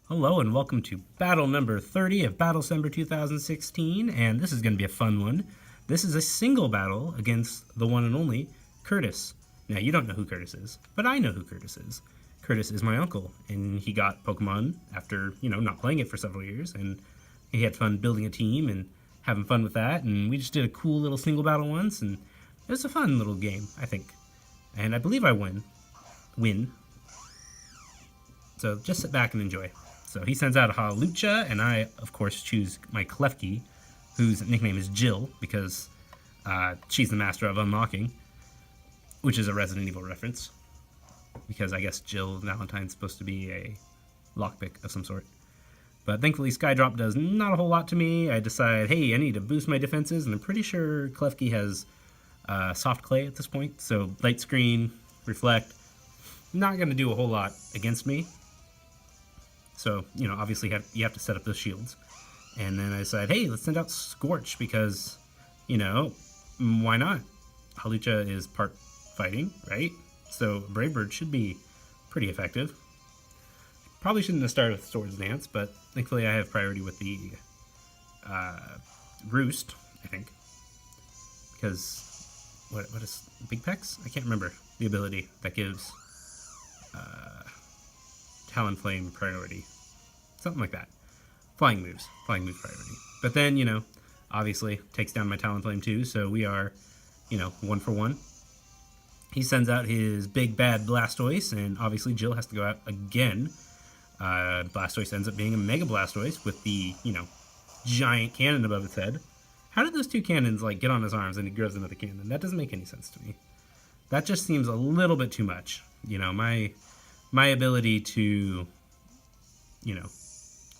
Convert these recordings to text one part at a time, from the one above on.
Hello and welcome to battle number 30 of Battlecember 2016, and this is going to be a fun one. This is a single battle against the one and only Curtis. Now, you don't know who Curtis is, but I know who Curtis is. Curtis is my uncle, and he got Pokemon after, not playing it for several years, and he had fun building a team and having fun with that, and we just did a cool little single battle once, and it was a fun little game, I think. And I believe I win. So just sit back and enjoy. So he sends out a Hawlucha, and I, of course, choose my Klefki, whose nickname is Jill, because she's the master of unlocking, which is a Resident Evil reference, because I guess Jill Valentine's supposed to be a lockpick of some sort. But thankfully, Skydrop does not a whole lot to me. I decide, hey, I need to boost my defenses, and I'm pretty sure Klefki has soft clay at this point, so light screen, reflect, not going to do a whole lot against me. So, obviously you have to set up those shields. And then I decided, hey, let's send out Scorch because, why not? Hawlucha is part fighting, right? So Brave Bird should be pretty effective. Probably shouldn't have started with Swords Dance, but thankfully I have priority with the Roost, I think. Because, what is Big Pecs? I can't remember the ability that gives Talonflame priority. Something like that. Flying moves priority. But then, obviously takes down my Talonflame too, so we are, 1 for 1. He sends out his big bad Blastoise, and obviously Jill has to go out again. Blastoise ends up being a Mega Blastoise with the, giant cannon above its head. How did those two cannons, get on his arms and he grows another cannon? That doesn't make any sense to me. That just seems a little bit too much. My ability to,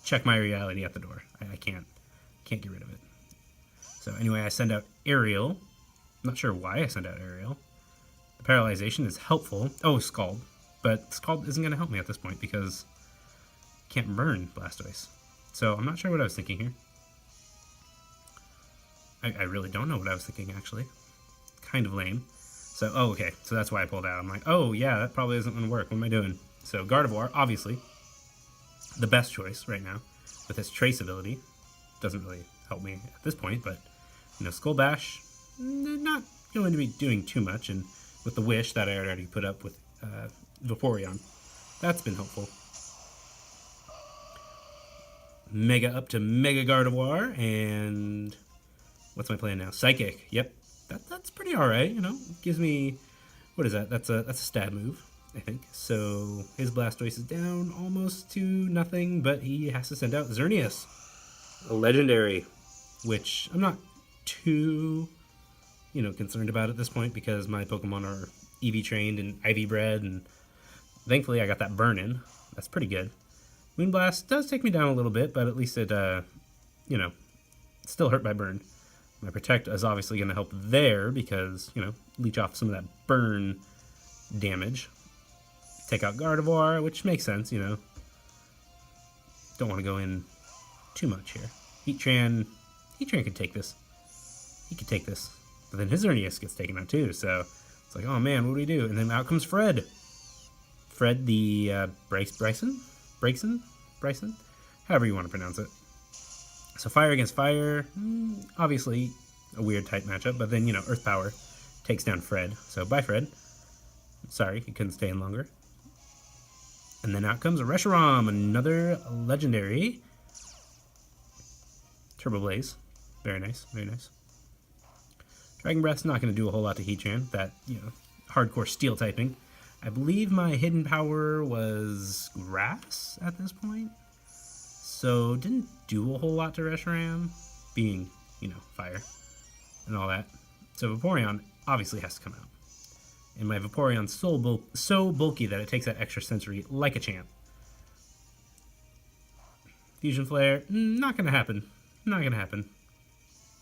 check my reality at the door. I can't get rid of it. So anyway, I send out Aerial. I'm not sure why I send out Aerial. The paralyzation is helpful. Oh, Scald. But Scald isn't going to help me at this point because I can't burn Blastoise. So I'm not sure what I was thinking here. I really don't know what I was thinking, actually. Kind of lame. So, okay. So that's why I pulled out. I'm like, oh, yeah, that probably isn't going to work. What am I doing? So Gardevoir, obviously, the best choice right now with its Trace ability. Doesn't really help me at this point, but, Skull Bash, not going to be doing too much. And with the Wish that I already put up with Vaporeon, that's been helpful. Mega up to Mega Gardevoir, and what's my plan now? Psychic. Yep, that's pretty alright, Gives me, what is that? That's a stab move, I think. So his Blastoise is down almost to nothing, but he has to send out Xerneas, a legendary, which I'm not too, concerned about at this point because my Pokemon are EV trained and IV bred, and thankfully I got that burn in. That's pretty good. Moonblast does take me down a little bit, but at least it, still hurt by burn. My Protect is obviously going to help there because, leech off some of that burn damage. Take out Gardevoir, which makes sense, Don't want to go in too much here. Heatran could take this. He could take this. But then his Xerneas gets taken out too, so it's like, oh man, what do we do? And then out comes Fred. Fred the Bryson? However you want to pronounce it. So fire against fire, obviously a weird type matchup, but then, Earth Power takes down Fred. So bye, Fred. Sorry, he couldn't stay in longer. And then out comes a Reshiram, another legendary. Turbo Blaze. Very nice, very nice. Dragon Breath's not going to do a whole lot to Heatran, that, hardcore steel typing. I believe my hidden power was grass at this point. So didn't do a whole lot to Reshiram, being, fire and all that. So Vaporeon obviously has to come out. And my Vaporeon's so bulky that it takes that extra sensory like a champ. Fusion Flare, not going to happen. Not going to happen.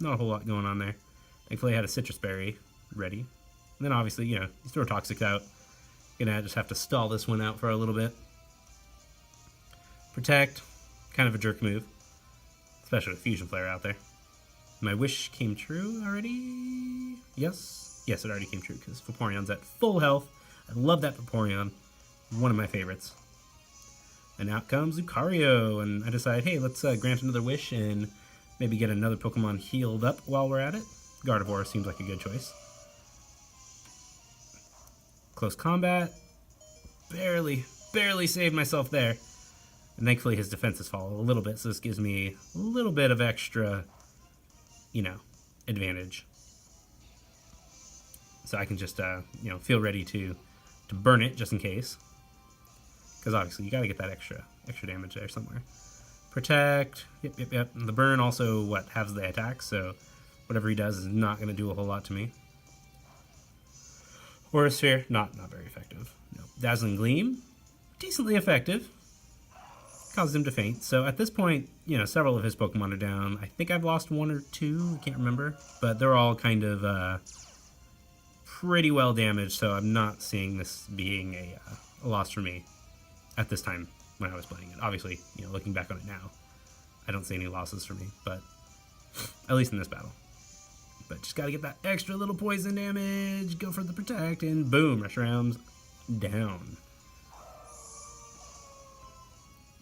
Not a whole lot going on there. Thankfully I had a Citrus Berry ready. And then obviously, you throw Toxic out. Gonna just have to stall this one out for a little bit. Protect, kind of a jerk move. Especially with Fusion Flare out there. My wish came true already? Yes, it already came true because Vaporeon's at full health. I love that Vaporeon. One of my favorites. And out comes Lucario, and I decide, hey, let's grant another wish and maybe get another Pokemon healed up while we're at it. Gardevoir seems like a good choice. Close combat. Barely saved myself there. And thankfully his defenses fall a little bit, so this gives me a little bit of extra, advantage. So I can just, feel ready to burn it just in case. Because obviously you got to get that extra damage there somewhere. Protect. Yep. And the burn also, halves the attack, so whatever he does is not going to do a whole lot to me. Aura Sphere, not very effective. No. Dazzling Gleam, decently effective. Causes him to faint. So at this point, several of his Pokemon are down. I think I've lost one or two, I can't remember. But they're all kind of pretty well damaged, so I'm not seeing this being a loss for me at this time when I was playing it. Obviously, looking back on it now, I don't see any losses for me, but at least in this battle. But just gotta get that extra little poison damage, go for the protect, and boom, Reshiram's down.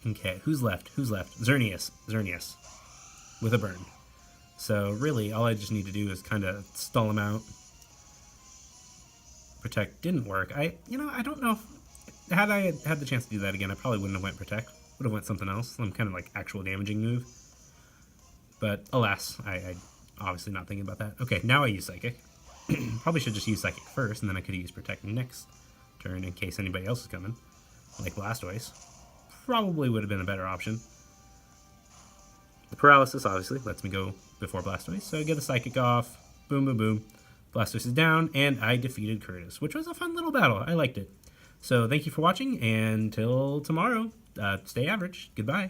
Okay, who's left? Xerneas with a burn. So really, all I just need to do is kind of stall him out. Protect didn't work. I don't know. Had I had the chance to do that again, I probably wouldn't have went protect. Would have went something else. Some kind of like actual damaging move. But alas, I obviously not thinking about that. Okay, now I use Psychic. Probably should just use Psychic first, and then I could use Protect next turn in case anybody else is coming. Like Blastoise. Probably would have been a better option. The Paralysis obviously lets me go before Blastoise, so I get the Psychic off. Boom, boom, boom. Blastoise is down, and I defeated Curtis, which was a fun little battle. I liked it. So thank you for watching, and until tomorrow, stay average. Goodbye.